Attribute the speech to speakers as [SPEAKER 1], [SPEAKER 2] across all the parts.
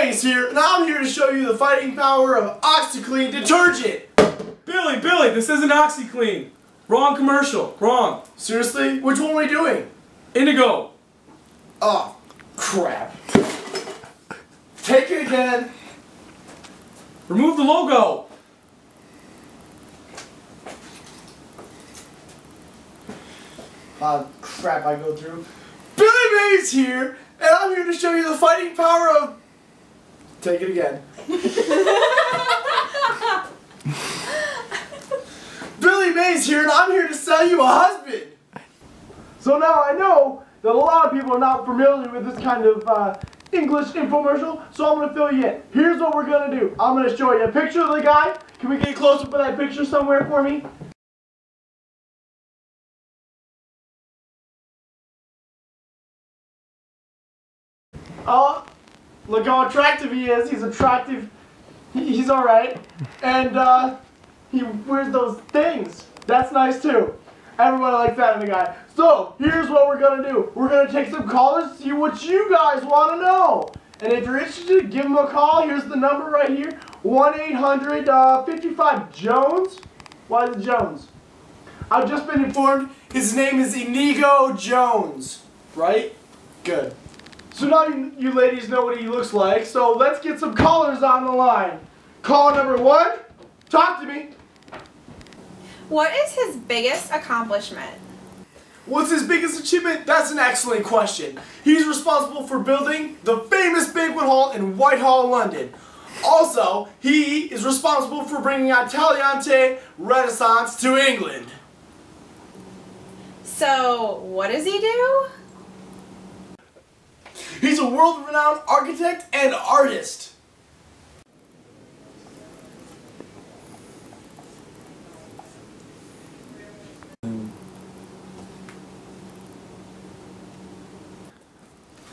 [SPEAKER 1] Mays here, and I'm here to show you the fighting power of OxiClean detergent.
[SPEAKER 2] Billy, this isn't OxiClean. Wrong commercial. Wrong.
[SPEAKER 1] Seriously? Which one are we doing?
[SPEAKER 2] Inigo.
[SPEAKER 1] Oh, crap. Take it again.
[SPEAKER 2] Remove the logo.
[SPEAKER 1] Crap, I go through. Billy Mays here, and I'm here to show you the fighting power of... Take it again. Billy Mays here, and I'm here to sell you a husband. So now I know that a lot of people are not familiar with this kind of English infomercial, so I'm going to fill you in. Here's what we're going to do. I'm going to show you a picture of the guy. Can we get a close-up of that picture somewhere for me? Oh, look how attractive he is. He's attractive. He's alright. And he wears those things. That's nice too. Everybody likes that in the guy. So, here's what we're going to do. We're going to take some callers, see what you guys want to know. And if you're interested, give them a call. Here's the number right here. 1-800-55-JONES. Why is it Jones? I've just been informed his name is Inigo Jones. Right? Good. So now you ladies know what he looks like, so let's get some callers on the line. Caller number 1, talk to me.
[SPEAKER 3] What is his biggest accomplishment?
[SPEAKER 1] What's his biggest achievement? That's an excellent question. He's responsible for building the famous banquet hall in Whitehall, London. Also, he is responsible for bringing Italiante Renaissance to England.
[SPEAKER 3] So, what does he do?
[SPEAKER 1] He's a world-renowned architect and artist.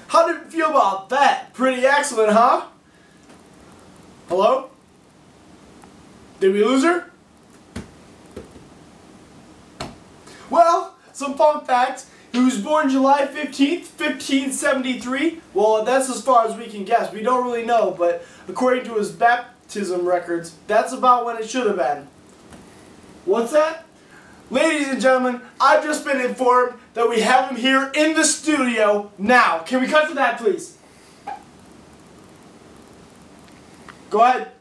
[SPEAKER 1] How did it feel about that? Pretty excellent, huh? Hello? Did we lose her? Well, some fun facts. He was born July 15th, 1573. Well, that's as far as we can guess. We don't really know, but according to his baptism records, that's about when it should have been. What's that? Ladies and gentlemen, I've just been informed that we have him here in the studio now. Can we cut to that, please? Go ahead.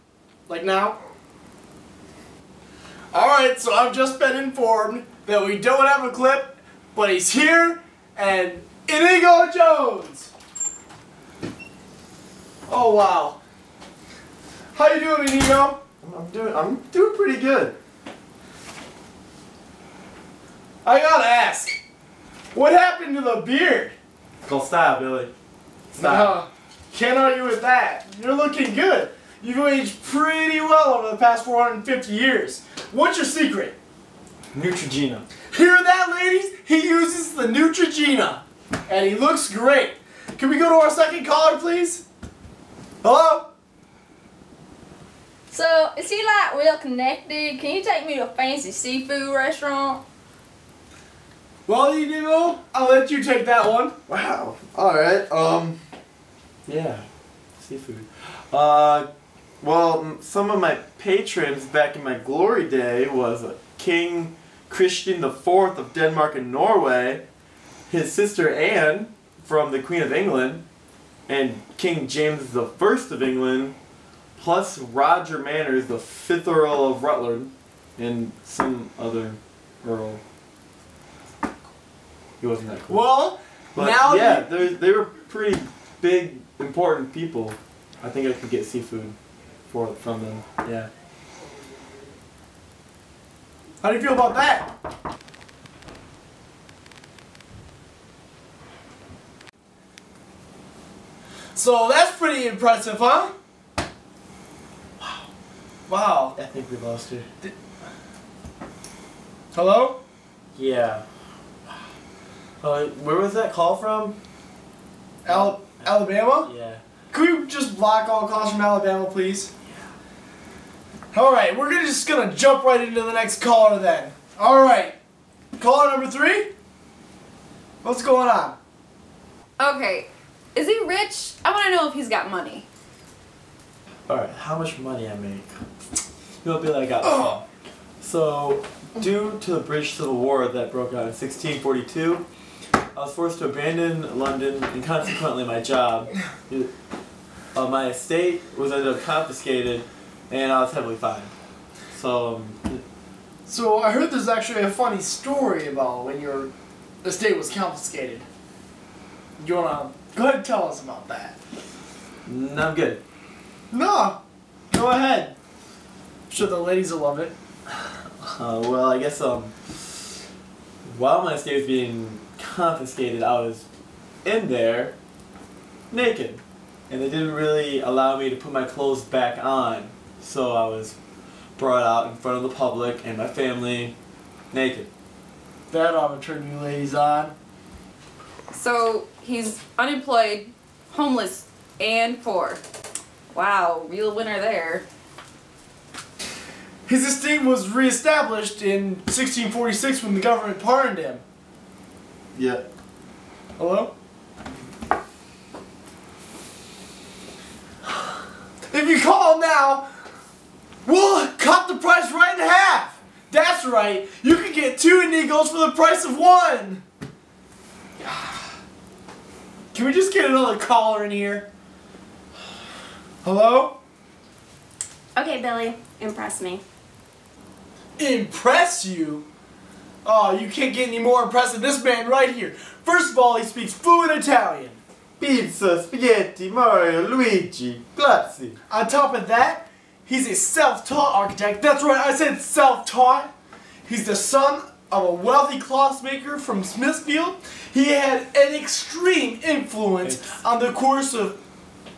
[SPEAKER 1] Like now? Alright, so I've just been informed that we don't have a clip, but he's here, and Inigo Jones! Oh wow. How you doing, Inigo?
[SPEAKER 4] I'm doing pretty good.
[SPEAKER 1] I gotta ask, what happened to the beard?
[SPEAKER 4] It's called style, Billy. Style.
[SPEAKER 1] Can't argue with that. You're looking good. You've aged pretty well over the past 450 years. What's your secret?
[SPEAKER 4] Neutrogena.
[SPEAKER 1] Hear that, ladies? He uses the Neutrogena. And he looks great. Can we go to our second caller, please? Hello?
[SPEAKER 5] So, is he like real connected? Can you take me to a fancy seafood restaurant?
[SPEAKER 1] Well, Inigo, I'll let you take that one.
[SPEAKER 4] Wow. Alright, yeah. Seafood. Well, some of my patrons back in my glory day was King Christian IV of Denmark and Norway, his sister Anne from the Queen of England, and King James I of England, plus Roger Manners, the 5th Earl of Rutland, and some other Earl. He wasn't that cool.
[SPEAKER 1] Well,
[SPEAKER 4] but
[SPEAKER 1] now
[SPEAKER 4] yeah, they were pretty big, important people. I think I could get seafood from them. Yeah.
[SPEAKER 1] How do you feel about that? So that's pretty impressive, huh? Wow. Wow.
[SPEAKER 4] I think we lost her.
[SPEAKER 1] Hello?
[SPEAKER 4] Yeah. Where was that call from?
[SPEAKER 1] Alabama?
[SPEAKER 4] Yeah.
[SPEAKER 1] Could we just block all calls from Alabama, please? Yeah. Alright, we're just gonna jump right into the next caller then. Alright. Caller number 3? What's going on?
[SPEAKER 5] Okay, is he rich? I want to know if he's got money.
[SPEAKER 4] Alright, how much money I make? You'll be like, oh. So, due to the British Civil War that broke out in 1642, I was forced to abandon London and consequently my job. My estate was ended up confiscated and I was heavily fined. So
[SPEAKER 1] I heard there's actually a funny story about when your estate was confiscated. You wanna go ahead and tell us about that?
[SPEAKER 4] No, I'm good.
[SPEAKER 1] No, go ahead. I'm sure the ladies will love it.
[SPEAKER 4] Well, I guess while my estate was being confiscated, I was in there naked, and they didn't really allow me to put my clothes back on, so I was brought out in front of the public and my family naked.
[SPEAKER 1] That ought to turn you ladies on.
[SPEAKER 5] So he's unemployed, homeless, and poor. Wow, real winner there.
[SPEAKER 1] His estate was reestablished in 1646 when the government pardoned him.
[SPEAKER 4] Yeah.
[SPEAKER 1] Hello? If you call now, we'll cut the price right in half. That's right. You can get 2 Inigos for the price of 1. Can we just get another caller in here? Hello?
[SPEAKER 6] Okay, Billy, impress me.
[SPEAKER 1] Impress you? Oh, you can't get any more impressed than this man right here. First of all, he speaks fluent Italian.
[SPEAKER 4] Pizza, spaghetti, Mario, Luigi, grazie.
[SPEAKER 1] On top of that, he's a self-taught architect. That's right, I said self-taught. He's the son of a wealthy cloth maker from Smithfield. He had an extreme influence on the course of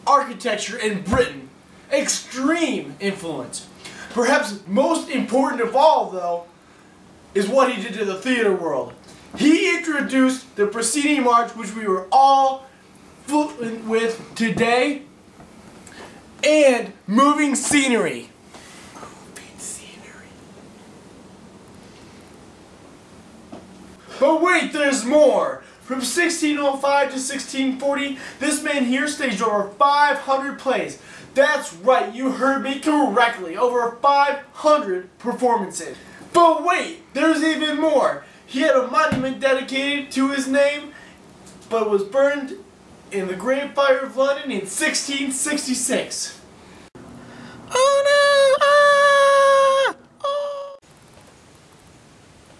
[SPEAKER 1] architecture in Britain. Extreme influence. Perhaps most important of all, though, is what he did to the theater world. He introduced the proscenium arch, which we were all fluent with today, and moving scenery. Moving scenery. But wait, there's more. From 1605 to 1640, this man here staged over 500 plays. That's right, you heard me correctly. Over 500 performances. But wait, there's even more. He had a monument dedicated to his name, but was burned in the Great Fire of London in 1666. Oh no! Ah! Oh.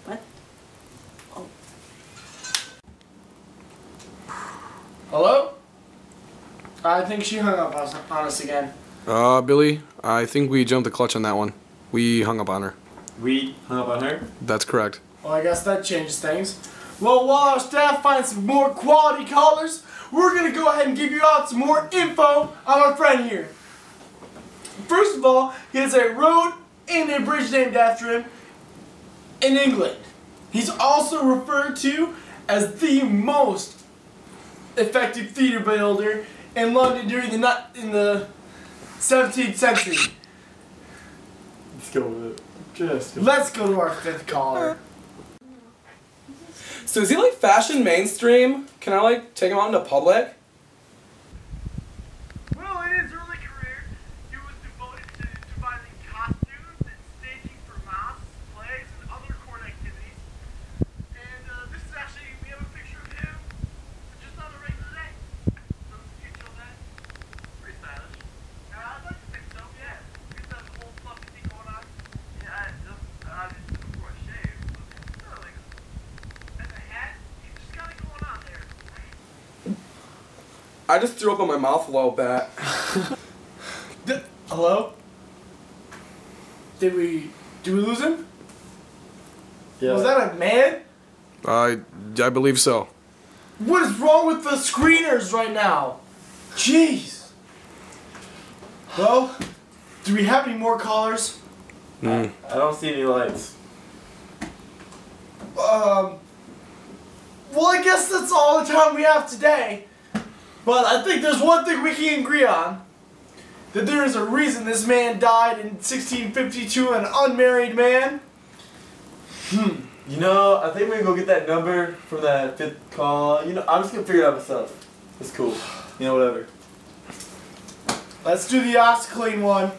[SPEAKER 6] What? Oh.
[SPEAKER 1] Hello? I think she hung up on us again.
[SPEAKER 2] Billy, I think we jumped the clutch on that one. We hung up on her.
[SPEAKER 4] We hung up on her?
[SPEAKER 2] That's correct.
[SPEAKER 1] Well, I guess that changes things. Well, while our staff finds some more quality callers, we're going to go ahead and give you out some more info on our friend here. First of all, he has a road and a bridge named after him in England. He's also referred to as the most effective theater builder in London during the 17th century.
[SPEAKER 4] Let's go with it.
[SPEAKER 1] Let's go to our 5th caller.
[SPEAKER 2] So is he like fashion mainstream? Can I like take him out into public?
[SPEAKER 1] Well, in his early career, he was devoted to devising costumes and staging for masks, plays, and other court activities. And this is actually, we have a picture of him just on a regular day. Doesn't you feel that? Pretty stylish. I'd like to think so, yeah. He's got the whole fluffy thing going on. Yeah, obviously before I shave. But like, and the hat, you just got it going on there.
[SPEAKER 2] I just threw up in my mouth a little bit.
[SPEAKER 1] Hello? Did we lose him?
[SPEAKER 4] Yeah.
[SPEAKER 1] Was that a man?
[SPEAKER 2] I believe so.
[SPEAKER 1] What is wrong with the screeners right now? Jeez. Well, do we have any more callers?
[SPEAKER 4] I don't see any lights.
[SPEAKER 1] Well, I guess that's all the time we have today. But I think there's one thing we can agree on. That there is a reason this man died in 1652, an unmarried man.
[SPEAKER 4] You know, I think we're gonna go get that number from that 5th call. You know, I'm just gonna figure it out myself. It's cool. You know, whatever.
[SPEAKER 1] Let's do the OxyClean one.